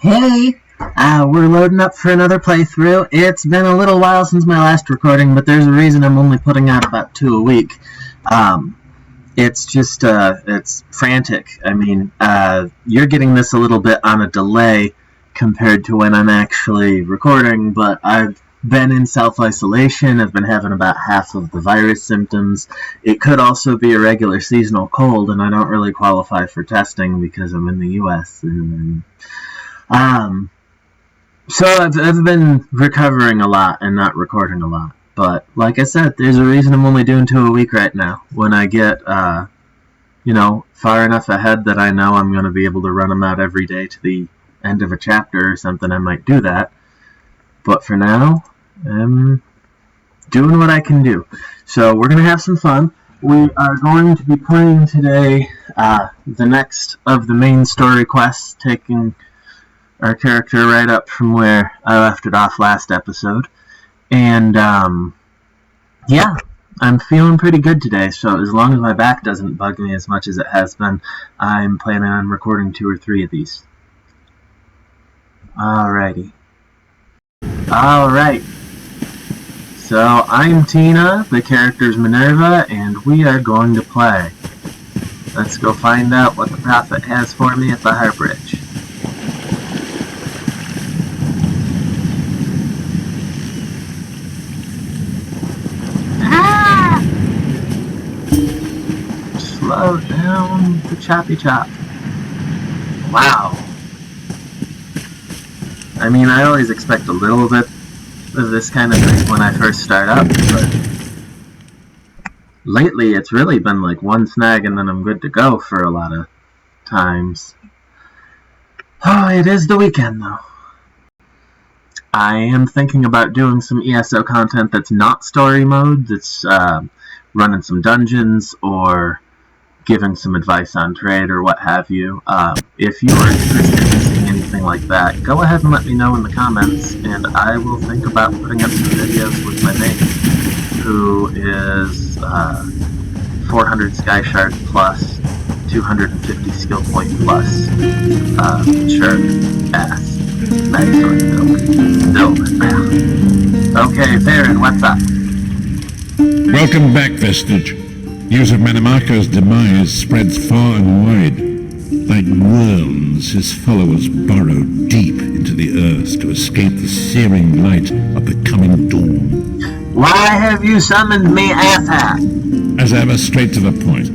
Hey, we're loading up for another playthrough. It's been a little while since my last recording, but there's a reason I'm only putting out about 2 a week. It's just, it's frantic. I mean, you're getting this a little bit on a delay compared to when I'm actually recording, but I've been in self-isolation. I've been having about half of the virus symptoms. It could also be a regular seasonal cold, and I don't really qualify for testing because I'm in the U.S. So I've been recovering a lot and not recording a lot. But like I said, there's a reason I'm only doing 2 a week right now. When I get, far enough ahead that I know I'm going to be able to run them out every day to the end of a chapter or something, I might do that. But for now, I'm doing what I can do. So we're going to have some fun. We are going to be playing today the next of the main story quests, taking our character right up from where I left it off last episode. And, yeah, I'm feeling pretty good today, so as long as my back doesn't bug me as much as it has been, I'm planning on recording 2 or 3 of these. Alrighty. Alright. So, I'm Tina, the character's Minerva, and we are going to play. Let's go find out what the prophet has for me at the Heartbridge. Slow down the choppy chop. Wow. I mean, I always expect a little bit of this kind of thing when I first start up, but lately it's really been like one snag and then I'm good to go for a lot of times. Oh, it is the weekend though. I am thinking about doing some ESO content that's not story mode, that's running some dungeons or giving some advice on trade or what have you. If you are interested in seeing anything like that, go ahead and let me know in the comments, and I will think about putting up some videos with my mate, who is 400 Sky Shard plus, 250 skill point plus, sure, ass. Nice on milk. Okay, Baron, what's up? Welcome back, Vestige. News of Manimarco's demise spreads far and wide. Like worms, his followers burrow deep into the earth to escape the searing light of the coming dawn. Why have you summoned me, asshat? As ever, straight to the point.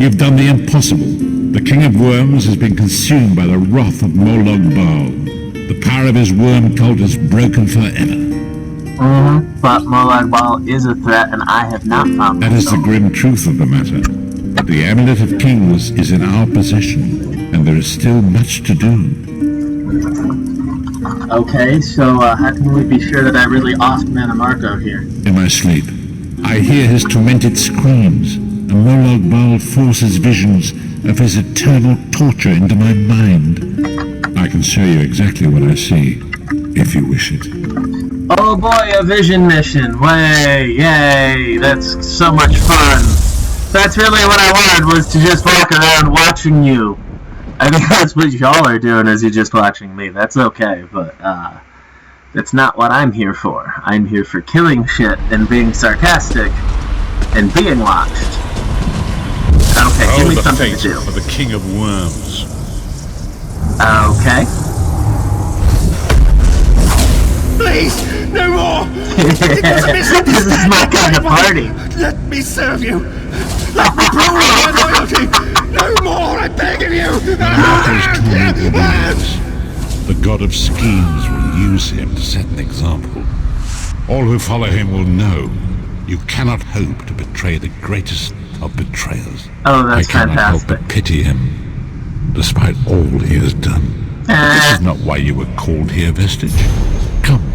You've done the impossible. The King of Worms has been consumed by the wrath of Molag Bal. The power of his worm cult is broken forever. But Molag Bal is a threat, and I have not found That is the grim truth of the matter. The Amulet of Kings is in our possession, and there is still much to do. Okay, so how can we be sure that I really offed Manimarco here? In my sleep, I hear his tormented screams, and Molag Bal forces visions of his eternal torture into my mind. I can show you exactly what I see, if you wish it. Oh boy, a vision mission. Way, yay, that's so much fun. That's really what I wanted, was to just walk around watching you. I think that's what y'all are doing, is you're just watching me. That's okay, but that's not what I'm here for. I'm here for killing shit and being sarcastic and being watched. Okay, give me something to do. For the King of Worms. Okay. Please, no more! This is my kind of party. Let me serve you! Let me prove my loyalty! No more, I beg of you! The god of schemes will use him to set an example. All who follow him will know you cannot hope to betray the greatest of betrayers. Oh, that's fantastic. I cannot help but pity him, despite all he has done. This is not why you were called here, Vestige. Come,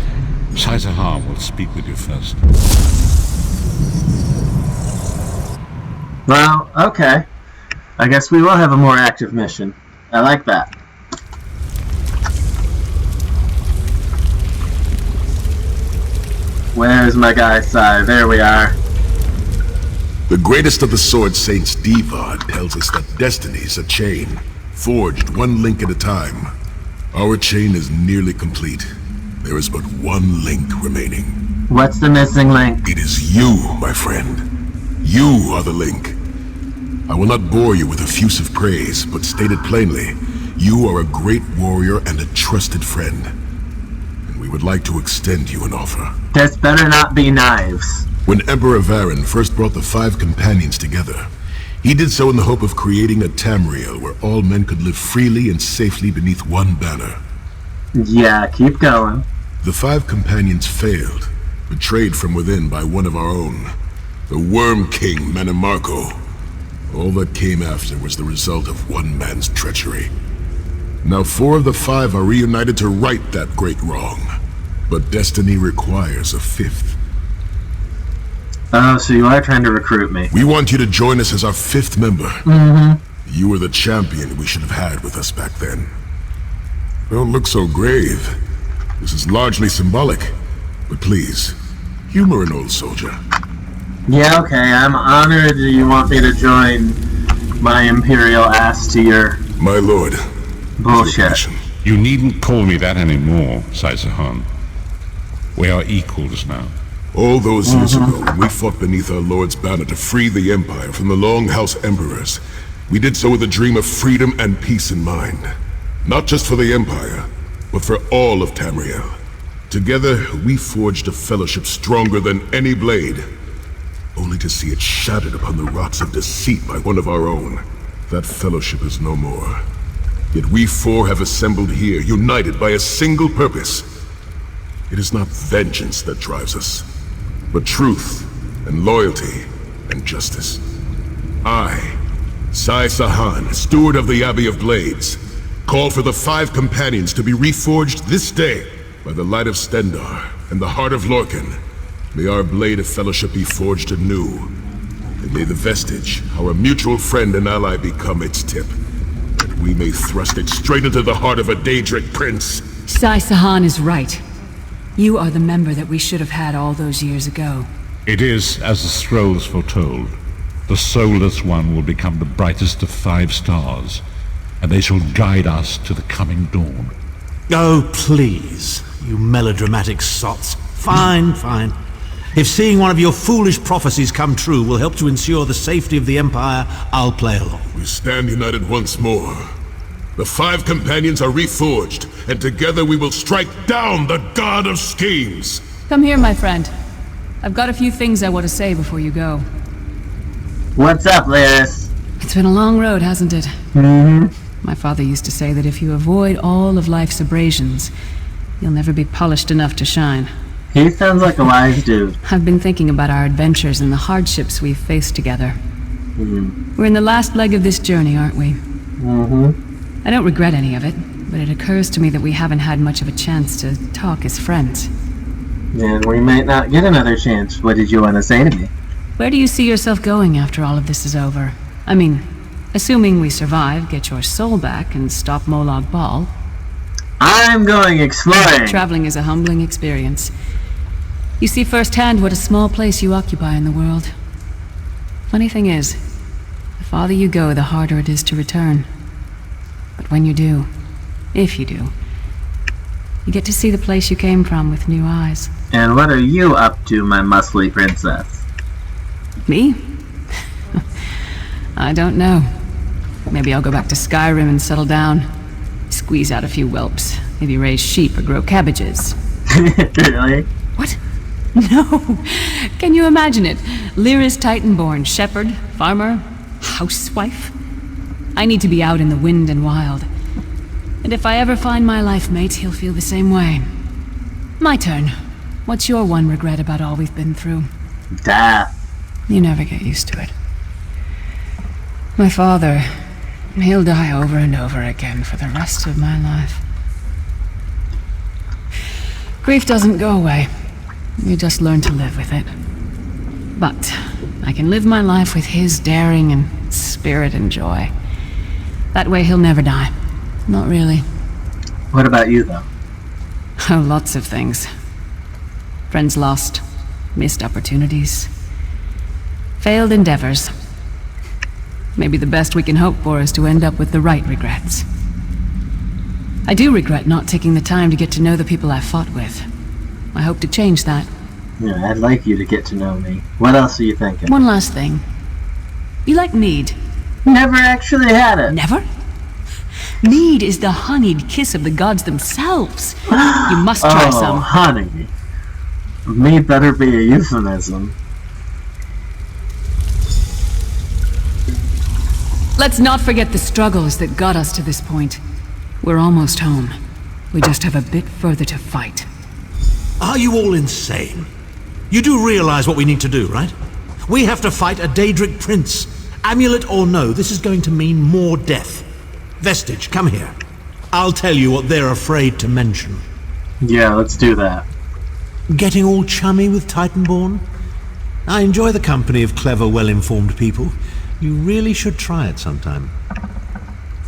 Saizahar will speak with you first. Well, okay. I guess we will have a more active mission. I like that. Where's my guy, Sai? There we are. The greatest of the Sword Saints, Divad, tells us that destiny is a chain, forged one link at a time. Our chain is nearly complete. There is but one link remaining. What's the missing link? It is you, my friend. You are the link. I will not bore you with effusive praise, but stated plainly, you are a great warrior and a trusted friend. And we would like to extend you an offer. This better not be knives. When Emperor Varen first brought the 5 companions together, he did so in the hope of creating a Tamriel where all men could live freely and safely beneath one banner. Yeah, keep going. The 5 companions failed, betrayed from within by one of our own, the Worm King Manimarco. All that came after was the result of one man's treachery. Now 4 of the 5 are reunited to right that great wrong, but destiny requires a 5th. Oh, so you are trying to recruit me. We want you to join us as our 5th member. Mm-hmm. You were the champion we should have had with us back then. Don't look so grave. This is largely symbolic, but please, humor an old soldier. Yeah, okay, I'm honored you want me to join my imperial ass to your My lord. bullshit. You needn't call me that anymore, Saisahan. We are equals now. All those years ago, when we fought beneath our lord's banner to free the Empire from the Longhouse Emperors, we did so with a dream of freedom and peace in mind. Not just for the Empire, but for all of Tamriel. Together, we forged a fellowship stronger than any blade, only to see it shattered upon the rocks of deceit by one of our own. That fellowship is no more. Yet we 4 have assembled here, united by a single purpose. It is not vengeance that drives us, but truth and loyalty and justice. I, Saisahan, steward of the Abbey of Blades, call for the 5 companions to be reforged this day by the light of Stendarr and the heart of Lorcan. May our blade of fellowship be forged anew, and may the vestige, our mutual friend and ally, become its tip, that we may thrust it straight into the heart of a Daedric prince. Saisahan is right. You are the member that we should have had all those years ago. It is as the scrolls foretold. The soulless one will become the brightest of 5 stars, and they shall guide us to the coming dawn. Oh, please, you melodramatic sots. Fine, fine. If seeing one of your foolish prophecies come true will help to ensure the safety of the Empire, I'll play along. We stand united once more. The 5 companions are reforged, and together we will strike down the God of Schemes! Come here, my friend. I've got a few things I want to say before you go. What's up, Lyris? It's been a long road, hasn't it? Mm-hmm. My father used to say that if you avoid all of life's abrasions, you'll never be polished enough to shine. He sounds like a wise dude. I've been thinking about our adventures and the hardships we've faced together. Mm-hmm. We're in the last leg of this journey, aren't we? Mm-hmm. I don't regret any of it, but it occurs to me that we haven't had much of a chance to talk as friends. And we might not get another chance. What did you want to say to me? Where do you see yourself going after all of this is over? I mean, assuming we survive, get your soul back, and stop Molag Bal. I'm going exploring! Traveling is a humbling experience. You see firsthand what a small place you occupy in the world. Funny thing is, the farther you go, the harder it is to return. But when you do, if you do, you get to see the place you came from with new eyes. And what are you up to, my muscly princess? Me? I don't know. Maybe I'll go back to Skyrim and settle down. Squeeze out a few whelps. Maybe raise sheep or grow cabbages. Really? What? No. Can you imagine it? Lyris Titanborn, shepherd, farmer, housewife. I need to be out in the wind and wild. And if I ever find my life mate, he'll feel the same way. My turn. What's your one regret about all we've been through? Death. You never get used to it. My father, he'll die over and over again for the rest of my life. Grief doesn't go away. You just learn to live with it. But I can live my life with his daring and spirit and joy. That way he'll never die. Not really. What about you, though? Oh, lots of things. Friends lost, missed opportunities, failed endeavors. Maybe the best we can hope for is to end up with the right regrets. I do regret not taking the time to get to know the people I fought with. I hope to change that. Yeah, I'd like you to get to know me. What else are you thinking? One last thing. You like mead? Never actually had it. Never? Mead is the honeyed kiss of the gods themselves. You must try Oh, some. honey. Me better be a euphemism. Let's not forget the struggles that got us to this point. We're almost home. We just have a bit further to fight. Are you all insane? You do realize what we need to do, right? We have to fight a Daedric prince. Amulet or no, this is going to mean more death. Vestige, come here. I'll tell you what they're afraid to mention. Yeah, let's do that. Getting all chummy with Titanborn? I enjoy the company of clever, well-informed people. You really should try it sometime.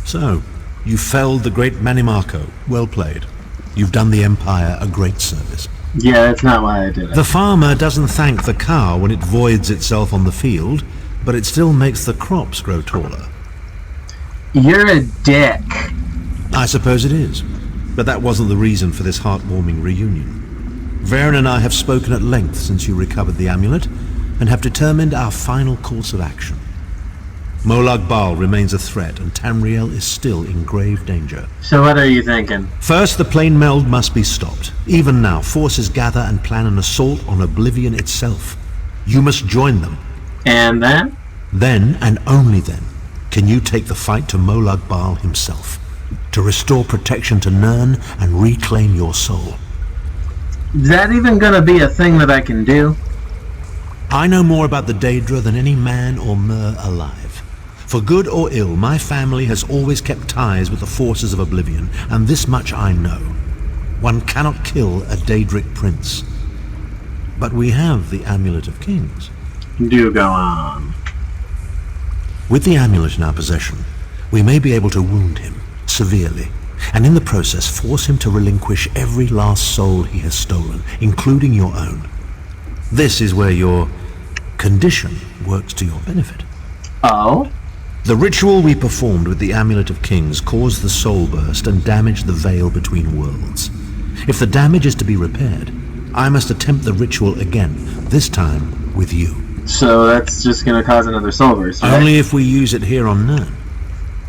So, you felled the great Manimarco. Well played. You've done the Empire a great service. Yeah, that's not why I did it. The farmer doesn't thank the cow when it voids itself on the field, but it still makes the crops grow taller. You're a dick. I suppose it is, but that wasn't the reason for this heartwarming reunion. Varen and I have spoken at length since you recovered the amulet, and have determined our final course of action. Molag Bal remains a threat, and Tamriel is still in grave danger. So what are you thinking? First, the plane meld must be stopped. Even now, forces gather and plan an assault on Oblivion itself. You must join them. And then? Then, and only then, can you take the fight to Molag Bal himself, to restore protection to Nirn and reclaim your soul. Is that even gonna be a thing that I can do? I know more about the Daedra than any man or mer alive. For good or ill, my family has always kept ties with the forces of Oblivion, and this much I know. One cannot kill a Daedric prince. But we have the Amulet of Kings. Do go on. With the amulet in our possession, we may be able to wound him severely, and in the process force him to relinquish every last soul he has stolen, including your own. This is where your condition works to your benefit. Oh? The ritual we performed with the Amulet of Kings caused the soul burst and damaged the veil between worlds. If the damage is to be repaired, I must attempt the ritual again, this time with you. So that's just gonna cause another soul burst, right? Only if we use it here on Nirn.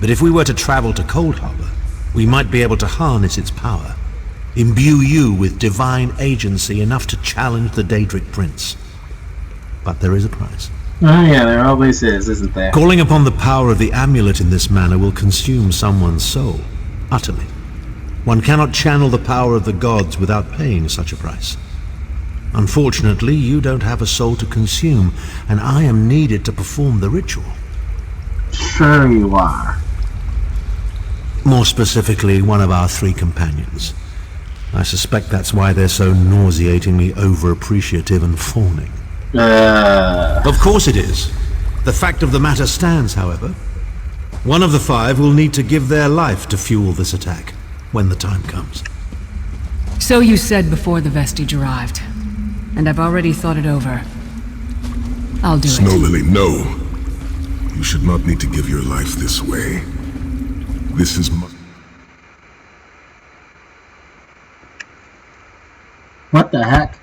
But if we were to travel to Cold Harbor, we might be able to harness its power, imbue you with divine agency enough to challenge the Daedric Prince. But there is a price. Oh yeah, there always is, isn't there? Calling upon the power of the amulet in this manner will consume someone's soul, utterly. One cannot channel the power of the gods without paying such a price. Unfortunately, you don't have a soul to consume, and I am needed to perform the ritual. Sure you are. More specifically, one of our 3 companions. I suspect that's why they're so nauseatingly over-appreciative and fawning. Of course it is. The fact of the matter stands, however. One of the 5 will need to give their life to fuel this attack, when the time comes. So you said before the vestige arrived, and I've already thought it over. I'll do it. Snow Lily, no. You should not need to give your life this way. This is my... What the heck?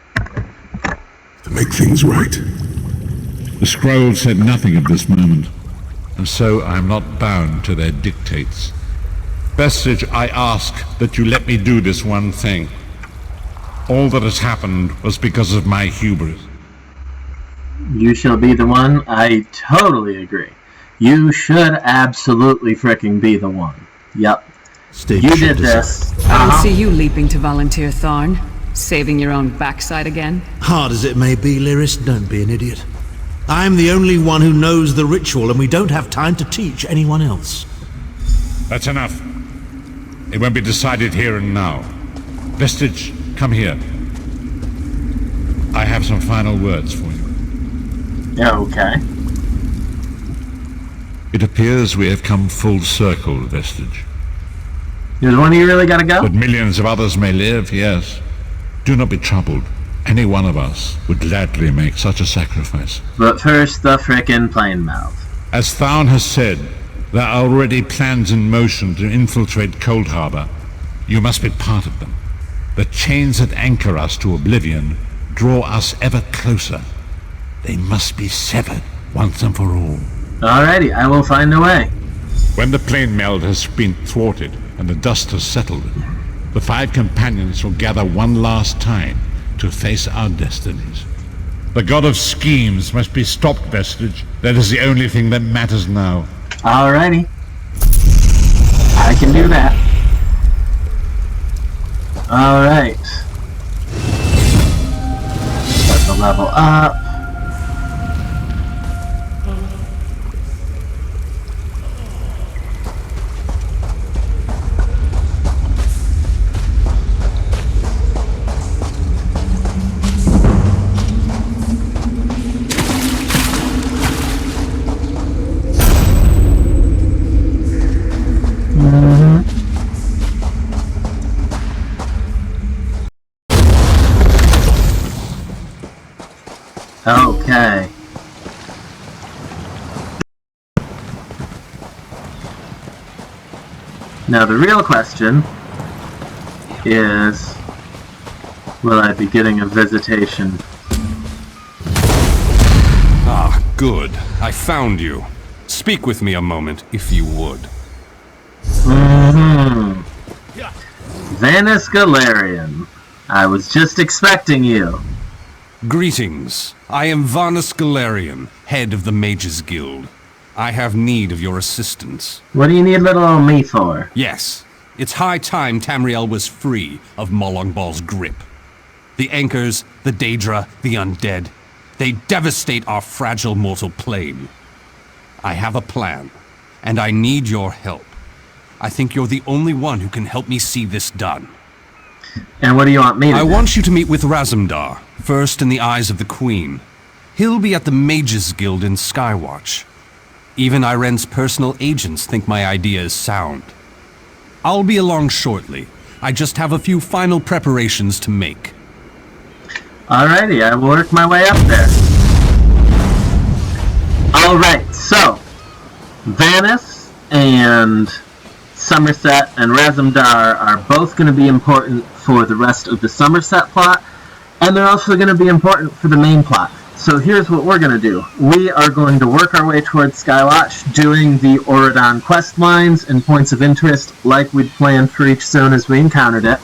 to make things right. The scroll said nothing of this moment, and so I am not bound to their dictates. Vestige, I ask that you let me do this one thing. All that has happened was because of my hubris. You shall be the one? I totally agree. You should absolutely fricking be the one. Yep. You did this. I don't see you leaping to volunteer, Tharn. Saving your own backside again. Hard as it may be, Lyris, don't be an idiot. I'm the only one who knows the ritual, and we don't have time to teach anyone else. That's enough. It won't be decided here and now. Vestige, come here. I have some final words for you. Yeah, okay. It appears we have come full circle, Vestige. Does one of you really gotta go? But millions of others may live, yes. Do not be troubled. Any one of us would gladly make such a sacrifice. But first, the frickin' plane mouth. As Tharn has said, there are already plans in motion to infiltrate Cold Harbor. You must be part of them. The chains that anchor us to oblivion draw us ever closer. They must be severed once and for all. Alrighty, I will find a way. When the plane meld has been thwarted and the dust has settled, the 5 companions will gather one last time to face our destinies. The god of schemes must be stopped, Vestige. That is the only thing that matters now. Alrighty. I can do that. Alright. Start to level up. Okay. Now the real question is, will I be getting a visitation? Ah, good. I found you. Speak with me a moment, if you would. Vanus Galarian. I was just expecting you. Greetings. I am Vanus Galarian, head of the Mages Guild. I have need of your assistance. What do you need little old me for? Yes. It's high time Tamriel was free of Molongbal's grip. The Anchors, the Daedra, the Undead, they devastate our fragile mortal plane. I have a plan, and I need your help. I think you're the only one who can help me see this done. And what do you want me to do? I want you to meet with Razumdar, first in the eyes of the Queen. He'll be at the Mages Guild in Skywatch. Even Iren's personal agents think my idea is sound. I'll be along shortly. I just have a few final preparations to make. Alrighty, I will work my way up there. Alright, so Vanus and Somerset and Razumdar are both going to be important for the rest of the Somerset plot, and they're also going to be important for the main plot. So here's what we're going to do. We are going to work our way towards Skywatch, doing the Auridon quest lines and points of interest like we'd planned for each zone as we encountered it.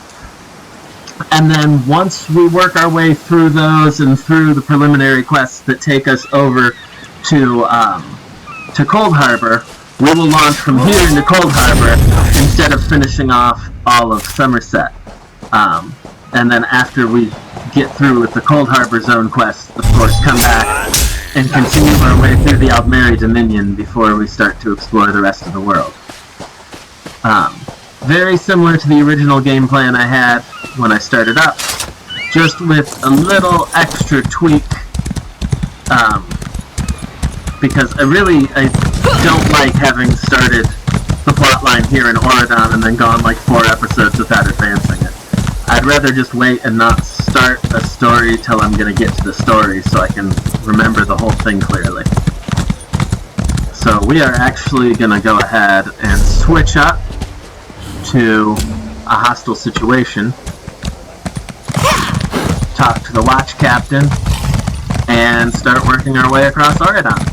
And then once we work our way through those and through the preliminary quests that take us over to Cold Harbor, we will launch from here into Cold Harbor instead of finishing off all of Somerset. And then after we get through with the Cold Harbor Zone quest, of course, come back and continue our way through the Aldmeri Dominion before we start to explore the rest of the world. Very similar to the original game plan I had when I started up, just with a little extra tweak, because I don't like having started the plotline here in Auridon and then gone like 4 episodes without advancing it. I'd rather just wait and not start a story till I'm going to get to the story so I can remember the whole thing clearly. So we are actually going to go ahead and switch up to a hostile situation, talk to the watch captain, and start working our way across Auridon.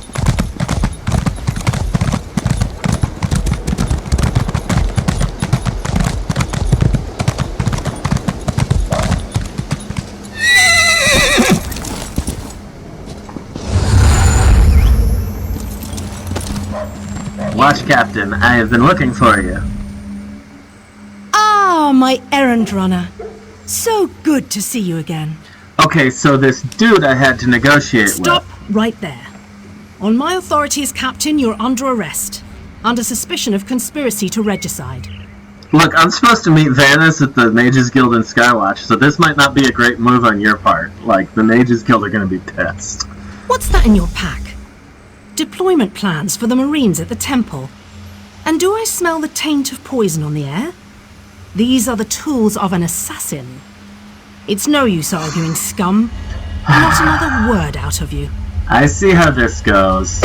Watch captain, I have been looking for you. Ah, my errand runner. So good to see you again. Okay, so this dude I had to negotiate Stop right there. On my authority as captain, you're under arrest. Under suspicion of conspiracy to regicide. Look, I'm supposed to meet Vanus at the Mages Guild in Skywatch, so this might not be a great move on your part. Like, the Mages Guild are gonna be pissed. What's that in your pack? Deployment plans for the Marines at the temple. And do I smell the taint of poison on the air? These are the tools of an assassin. It's no use arguing, scum. Not another word out of you. I see how this goes.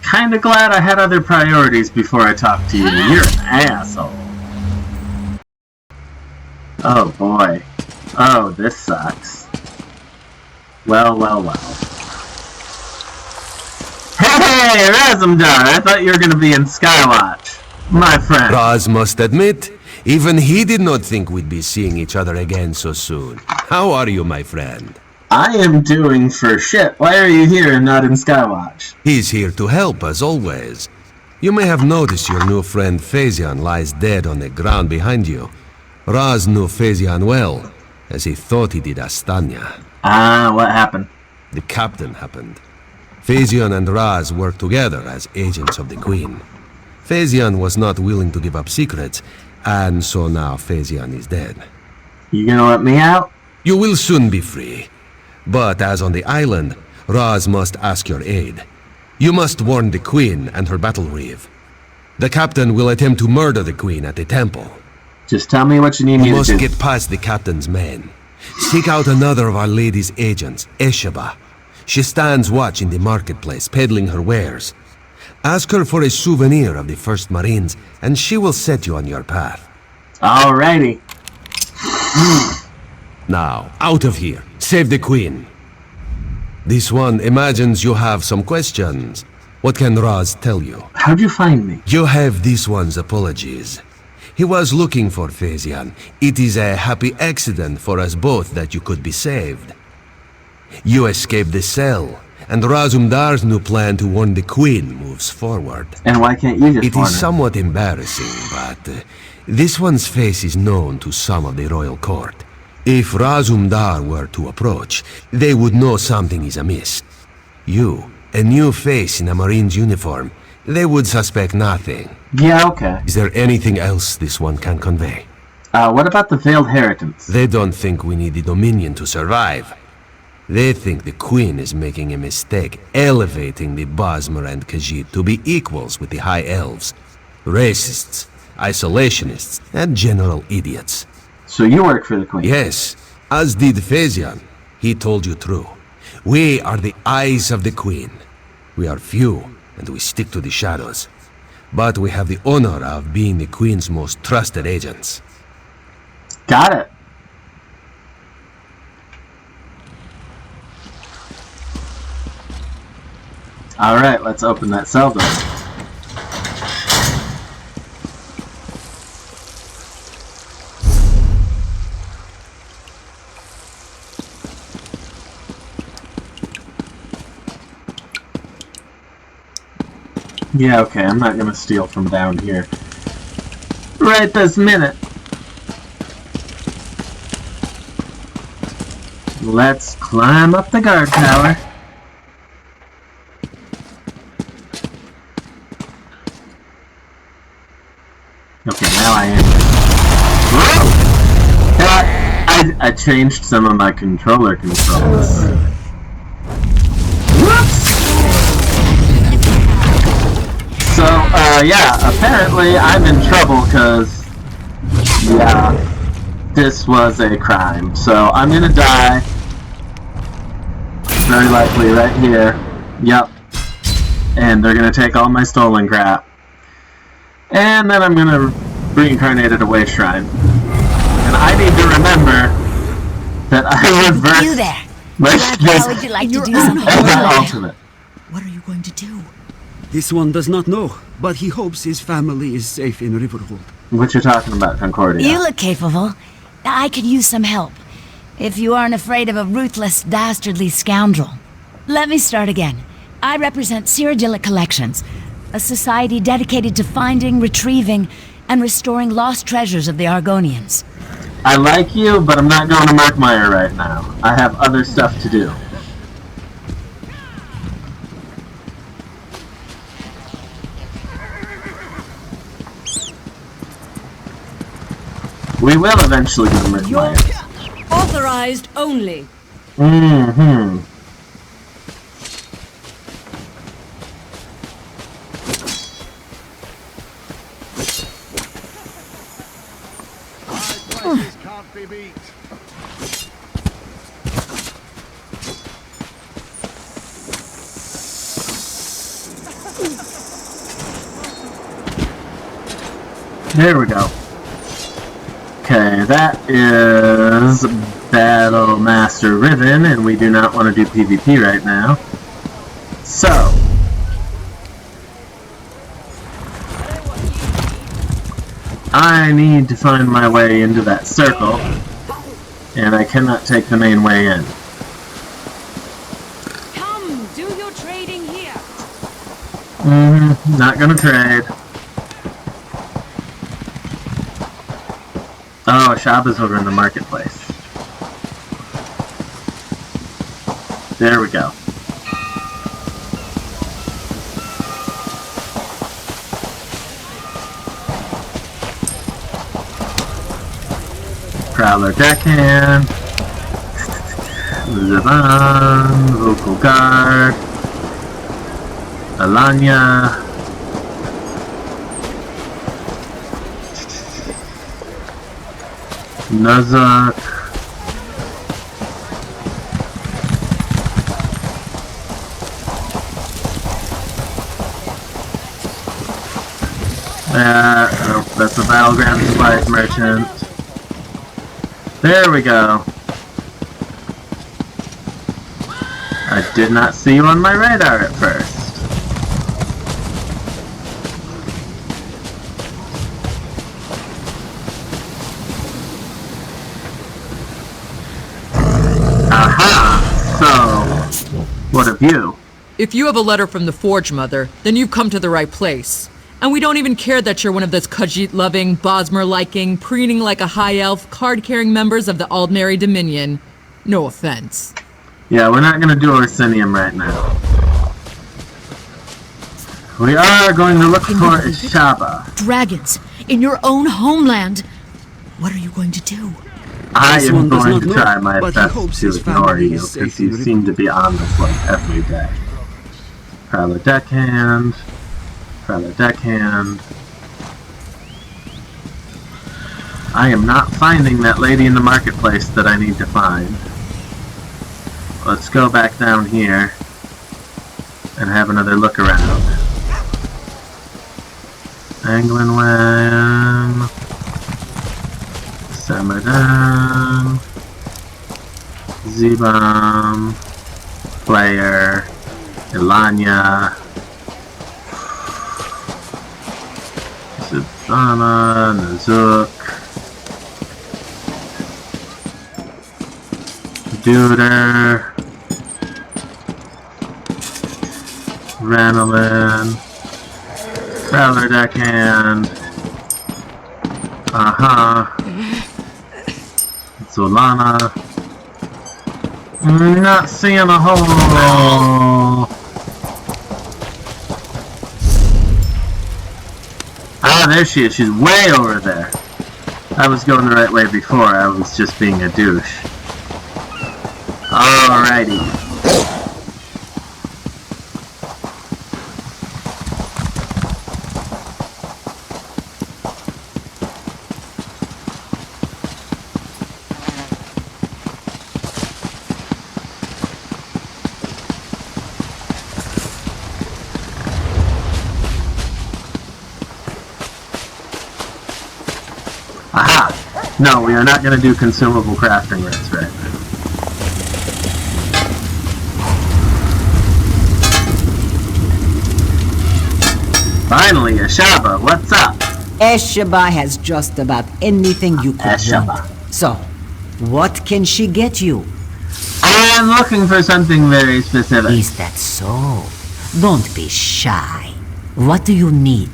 Kinda glad I had other priorities before I talked to you. You're an asshole. Oh boy. Oh, this sucks. Well, well, well. Hey, Razumdar! I thought you were gonna be in Skywatch. My friend. Raz must admit, even he did not think we'd be seeing each other again so soon. How are you, my friend? I am doing for shit. Why are you here and not in Skywatch? He's here to help, as always. You may have noticed your new friend Phazion lies dead on the ground behind you. Raz knew Phazion well, as he thought he did Astanya. Ah, what happened? The captain happened. Phazion and Raz worked together as agents of the Queen. Phazion was not willing to give up secrets, and so now Phazion is dead. You gonna let me out? You will soon be free. But as on the island, Raz must ask your aid. You must warn the Queen and her battle reeve. The captain will attempt to murder the Queen at the temple. Just tell me what you need me You to must do. get past the captain's men. Seek out another of Our Lady's agents, Esheba. She stands watch in the marketplace, peddling her wares. Ask her for a souvenir of the First Marines, and she will set you on your path. Alrighty. Now, out of here. Save the Queen. This one imagines you have some questions. What can Raz tell you? How'd you find me? You have this one's apologies. He was looking for Phazion. It is a happy accident for us both that you could be saved. You escaped the cell, and Razumdar's new plan to warn the Queen moves forward. And why can't you just It warn is her? somewhat embarrassing, but this one's face is known to some of the royal court. If Razumdar were to approach, they would know something is amiss. You, a new face in a Marine's uniform, they would suspect nothing. Yeah, okay. Is there anything else this one can convey? What about the Veiled Heritance? They don't think we need the Dominion to survive. They think the Queen is making a mistake, elevating the Bosmer and Khajiit to be equals with the High Elves. Racists, isolationists, and general idiots. So you work for the Queen? Yes, as did Phazion. He told you true. We are the eyes of the Queen. We are few, and we stick to the shadows. But we have the honor of being the Queen's most trusted agents. Got it. Alright, let's open that cell door. Yeah, okay, I'm not gonna steal from down here. Right this minute. Let's climb up the guard tower. Okay, now I am. I changed some of my controller controls. Whoops! So, yeah, apparently I'm in trouble because, yeah, this was a crime. So I'm gonna die. Very likely right here. Yep. And they're gonna take all my stolen crap. And then I'm gonna reincarnate at a waste shrine. And I need to remember that I reversed You there? my How would you like to do something? ultimate. What are you going to do? This one does not know, but he hopes his family is safe in Riverhold. What you talking about, Concordia? You look capable. I could use some help. If you aren't afraid of a ruthless, dastardly scoundrel. Let me start again. I represent Cyrodiilic Collections, a society dedicated to finding, retrieving, and restoring lost treasures of the Argonians. I like you, but I'm not going to Markmire right now. I have other stuff to do. We will eventually go to Markmire. Authorized only. Mm-hmm. Can't be beat. There we go. Okay, that is Battle Master Riven, and we do not want to do PvP right now. So, I need to find my way into that circle, and I cannot take the main way in. Come, do your trading here. Not gonna trade. Oh, Shaba's over in the marketplace. There we go. Prowler Deckhand. Zaban. Vulkhel Guard. Alanya. Nuzak. Oh, that's the Battleground Supplies Merchant. There we go. I did not see you on my radar at first. Aha! So, what of you? If you have a letter from the Forge Mother, then you've come to the right place. And we don't even care that you're one of those Khajiit-loving, Bosmer-liking, preening like a high elf, card-carrying members of the Aldmeri Dominion. No offense. Yeah, we're not gonna do Orsinium right now. We are going to look for Ishaba. Dragons, in your own homeland. What are you going to do? I This am one does going not to know, try my but he best hopes to his ignore family you, is because safe you in seem to be on this like every day. Prowler Deckhand. Prowler Deckhand. I am not finding that lady in the marketplace that I need to find. Let's go back down here and have another look around. Anglin Wen. Samadan. Z-Bomb. Player. Ilanya. Zidana. Nazuk. Duder. Ranelin. Prowler Deckhand. Aha. Solana. Not seeing a hole. Ah, there she is. She's way over there. I was going the right way before. I was just being a douche. Alrighty. Aha! No, we are not going to do consumable crafting rates right now. Finally, Ishaba, what's up? Ishaba has just about anything you could want. So, what can she get you? I'm looking for something very specific. Is that so? Don't be shy. What do you need?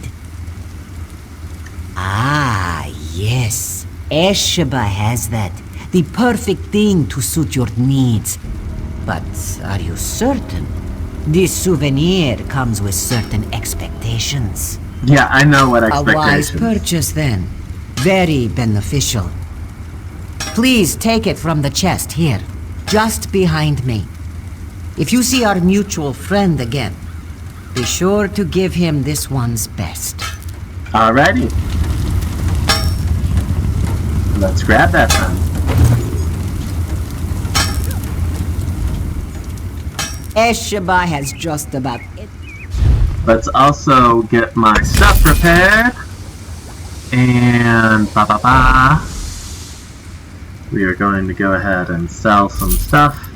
Ah, yes. Ishaba has that. The perfect thing to suit your needs. But are you certain? This souvenir comes with certain expectations. Yeah, I know what expectations. A wise purchase then. Very beneficial. Please take it from the chest here, just behind me. If you see our mutual friend again, be sure to give him this one's best. Alrighty. Let's grab that then. Ishaba has just about it. Let's also get my stuff prepared. And we are going to go ahead and sell some stuff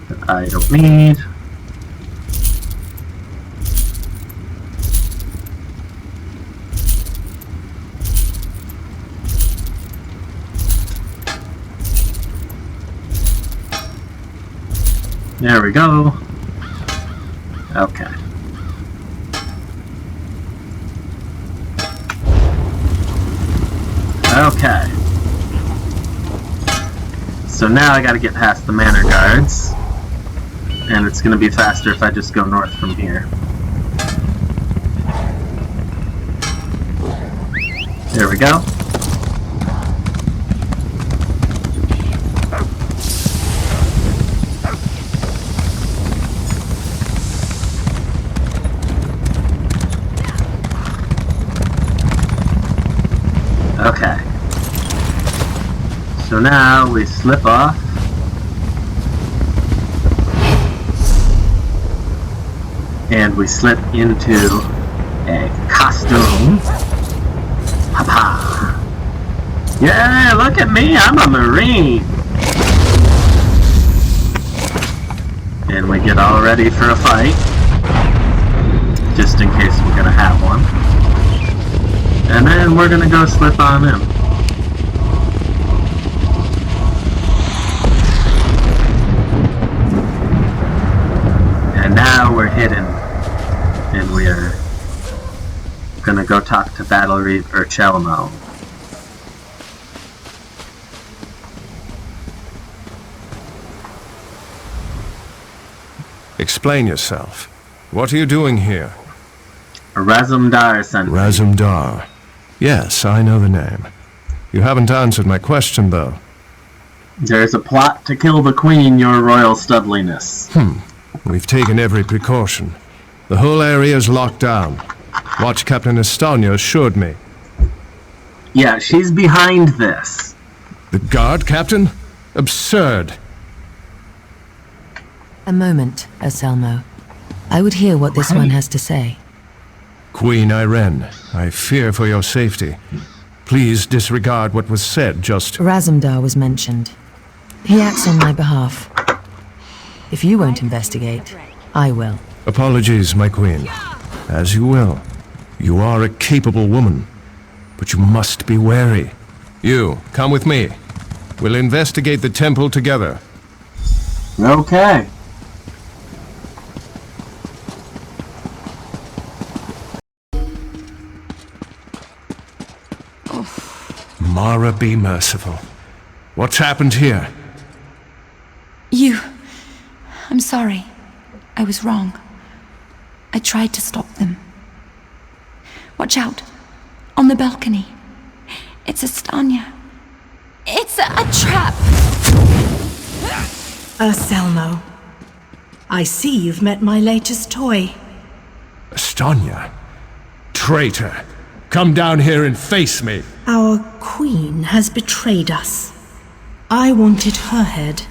that I don't need. There we go. Okay. Okay. So now I gotta get past the manor guards. And it's gonna be faster if I just go north from here. There we go. Okay. So now we slip off. And we slip into a costume. Papa. Yeah, look at me, I'm a Marine. And we get all ready for a fight. Just in case we're gonna have one. And then we're gonna go slip on him. And now we're hidden. And we're gonna go talk to Battle Reaver Chelmo. Explain yourself. What are you doing here? Razumdar sent me. Razumdar. Yes, I know the name. You haven't answered my question, though. There's a plot to kill the Queen, your royal studliness. We've taken every precaution. The whole area is locked down. Watch Captain Estonia assured me. Yeah, she's behind this. The guard, Captain? Absurd. A moment, Anselmo. I would hear what this one has to say. Queen Irene, I fear for your safety. Please disregard what was said, just... Razumdar was mentioned. He acts on my behalf. If you won't investigate, I will. Apologies, my queen. As you will. You are a capable woman, but you must be wary. You, come with me. We'll investigate the temple together. Okay. Mara, be merciful. What's happened here? I'm sorry. I was wrong. I tried to stop them. Watch out. On the balcony. It's Estonia. It's a trap! Anselmo, I see you've met my latest toy. Estonia? Traitor! Come down here and face me! Our queen has betrayed us. I wanted her head.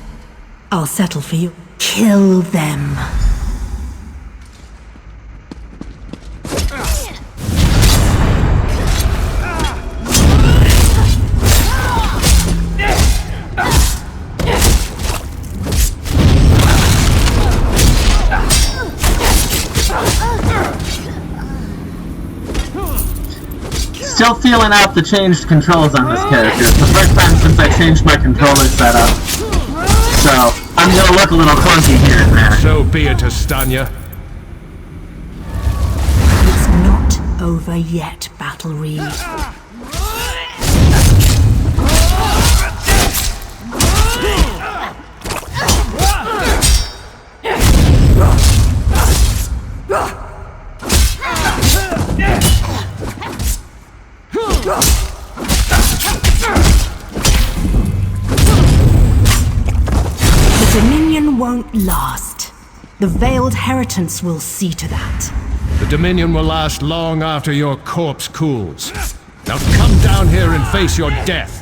I'll settle for you. Kill them. Still feeling out the changed controls on this character. It's the first time since I changed my controller setup. So, I'm gonna look a little clunky here and there. So be it, Estonia. It's not over yet, Battle Reeve. The Dominion won't last. The Veiled Heritance will see to that. The Dominion will last long after your corpse cools. Now come down here and face your death.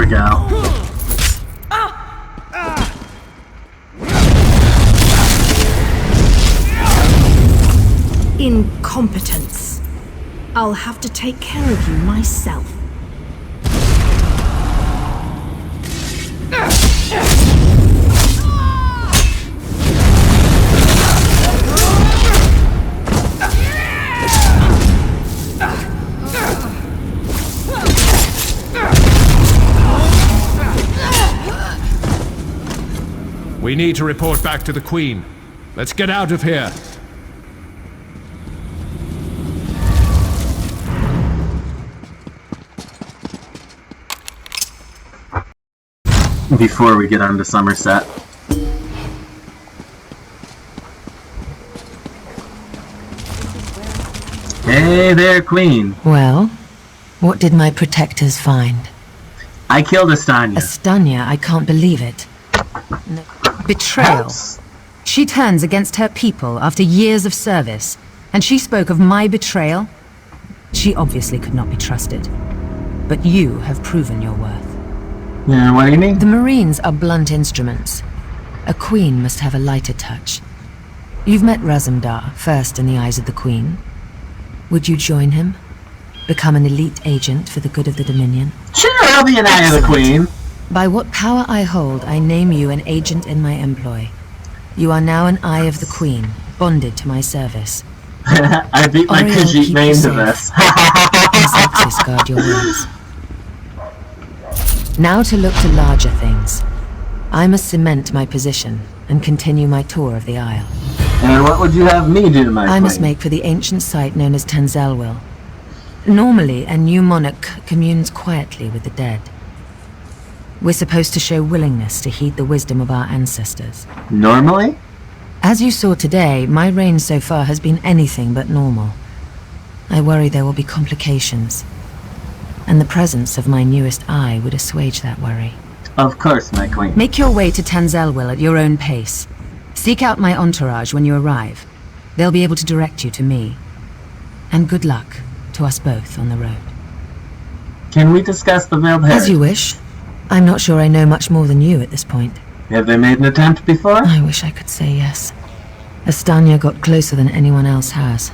we go. Incompetence. I'll have to take care of you myself. We need to report back to the Queen. Let's get out of here. Before we get on to Somerset. Hey there, Queen. Well, what did my protectors find? I killed Astanya. Astanya, I can't believe it. No. Betrayal. She turns against her people after years of service, and she spoke of my betrayal? She obviously could not be trusted. But you have proven your worth. Yeah, what do you mean? The Marines are blunt instruments. A queen must have a lighter touch. You've met Razumdar, first in the eyes of the Queen. Would you join him? Become an elite agent for the good of the Dominion? Sure, I'll be an eye of the Queen. By what power I hold, I name you an agent in my employ. You are now an eye of the Queen, bonded to my service. I beat my Khajiit name to this. Please guard your words. Now to look to larger things. I must cement my position and continue my tour of the Isle. And what would you have me do to my I must make for the ancient site known as Tanzelwil. Normally, a new monarch communes quietly with the dead. We're supposed to show willingness to heed the wisdom of our ancestors. Normally? As you saw today, my reign so far has been anything but normal. I worry there will be complications. And the presence of my newest eye would assuage that worry. Of course, my Queen. Make your way to Tanzelwil at your own pace. Seek out my entourage when you arrive. They'll be able to direct you to me. And good luck to us both on the road. Can we discuss the Veiled Hair? As you wish. I'm not sure I know much more than you at this point. Have they made an attempt before? I wish I could say yes. Astanya got closer than anyone else has.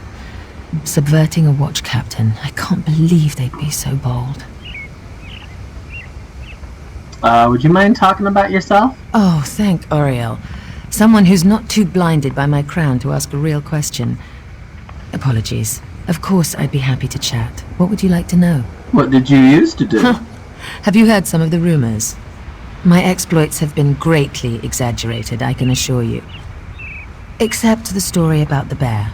Subverting a watch captain. I can't believe they'd be so bold. Would you mind talking about yourself? Oh, thank Oriel. Someone who's not too blinded by my crown to ask a real question. Apologies. Of course I'd be happy to chat. What would you like to know? What did you used to do? Have you heard some of the rumors? My exploits have been greatly exaggerated, I can assure you. Except the story about the bear.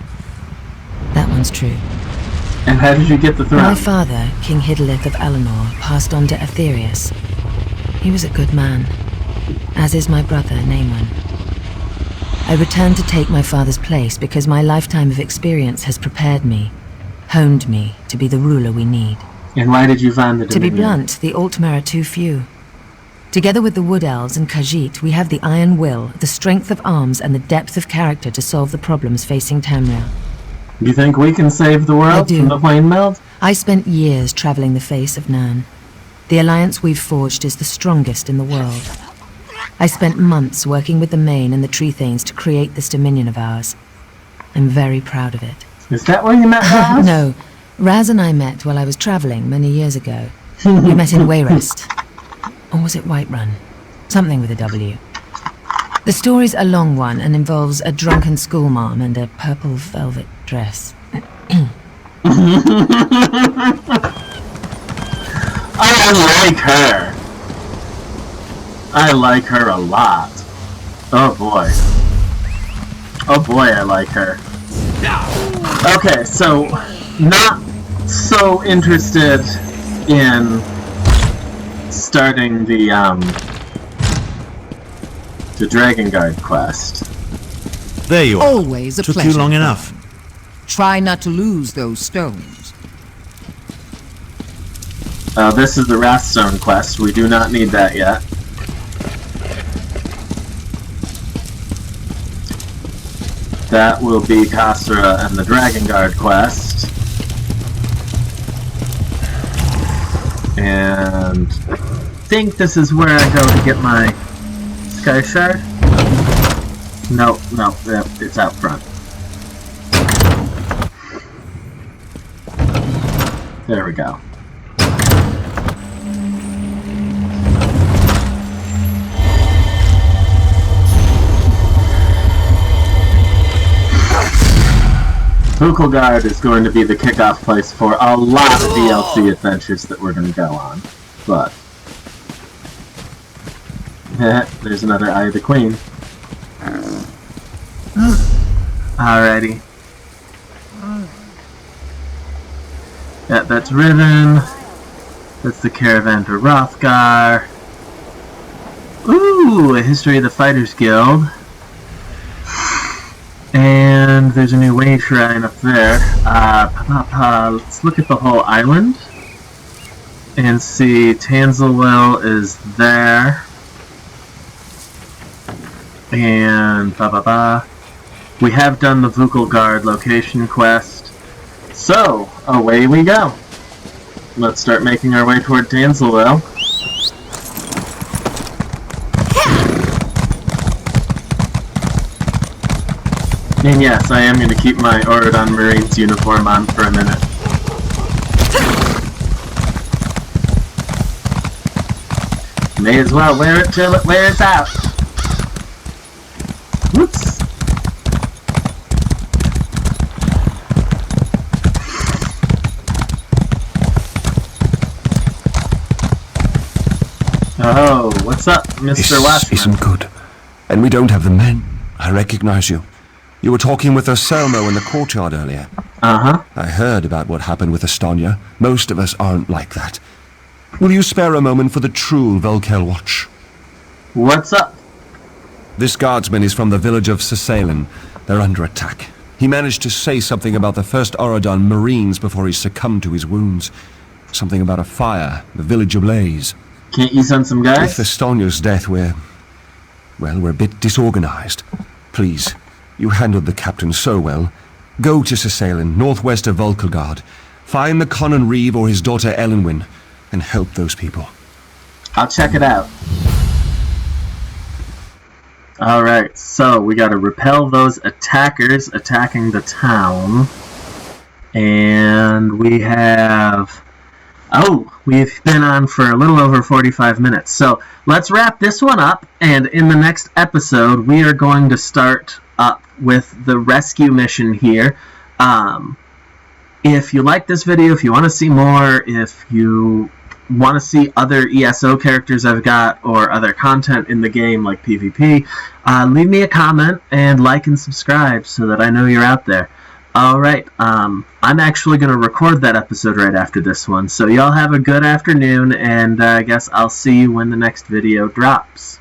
That one's true. And how did you get the throne? My father, King Hidalith of Alinor, passed on to Aetherius. He was a good man, as is my brother, Naemon. I returned to take my father's place because my lifetime of experience has prepared me, honed me to be the ruler we need. And why did you find the Dominion? To be blunt, the Altmer are too few. Together with the Wood Elves and Khajiit, we have the iron will, the strength of arms, and the depth of character to solve the problems facing Tamriel. You think we can save the world from the Plane Meld? I spent years traveling the face of Nirn. The alliance we've forged is the strongest in the world. I spent months working with the Main and the Tree Thanes to create this dominion of ours. I'm very proud of it. Is that where you met Raz? No. Raz and I met while I was traveling many years ago. We met in Wayrest. Or was it Whiterun? Something with a W. The story's a long one and involves a drunken schoolmarm and a purple velvet dress. I like her. I like her a lot. Oh boy. Oh boy, I like her. Okay, so not so interested in starting the Dragon Guard quest. There you are. Always a Took pleasure. you long enough. Try not to lose those stones. This is the Wrathstone quest. We do not need that yet. That will be Khasra and the Dragon Guard quest. And think this is where I go to get my Sky Shard. No, it's out front. There we go. Vulkhel Guard is going to be the kickoff place for a lot of DLC adventures that we're going to go on. But there's another Eye of the Queen. Alrighty. Yeah, that's Riven. That's the Caravan to Hrothgar. Ooh, a History of the Fighters Guild. And there's a new way shrine up there. Let's look at the whole island. And see, Tanzelwell is there. And we have done the Vulkhel Guard location quest. So, away we go. Let's start making our way toward Tanzelwell. And yes, I am going to keep my Auridon Marines uniform on for a minute. May as well wear it till it wears out. Whoops. Oh, what's up, Mr. Watchman? This isn't good. And we don't have the men. I recognize you. You were talking with Selmo in the courtyard earlier. Uh-huh. I heard about what happened with Estonia. Most of us aren't like that. Will you spare a moment for the true Vulkhel Watch? What's up? This guardsman is from the village of Sisalen. They're under attack. He managed to say something about the first Auridon Marines before he succumbed to his wounds. Something about a fire, the village ablaze. Can't you send some guys? With Estonia's death, we're a bit disorganized. Please. You handled the captain so well. Go to Sisalen, northwest of Vulkhel Guard. Find the Conan Reeve or his daughter Elenwyn, and help those people. I'll check it out. Alright, so we gotta repel those attackers attacking the town. And we have... Oh, we've been on for a little over 45 minutes. So let's wrap this one up, and in the next episode we are going to start up with the rescue mission here. If you like this video, if you want to see more, if you want to see other ESO characters I've got or other content in the game like PvP, leave me a comment and like and subscribe so that I know you're out there. Alright, I'm actually going to record that episode right after this one, so y'all have a good afternoon, and I guess I'll see you when the next video drops.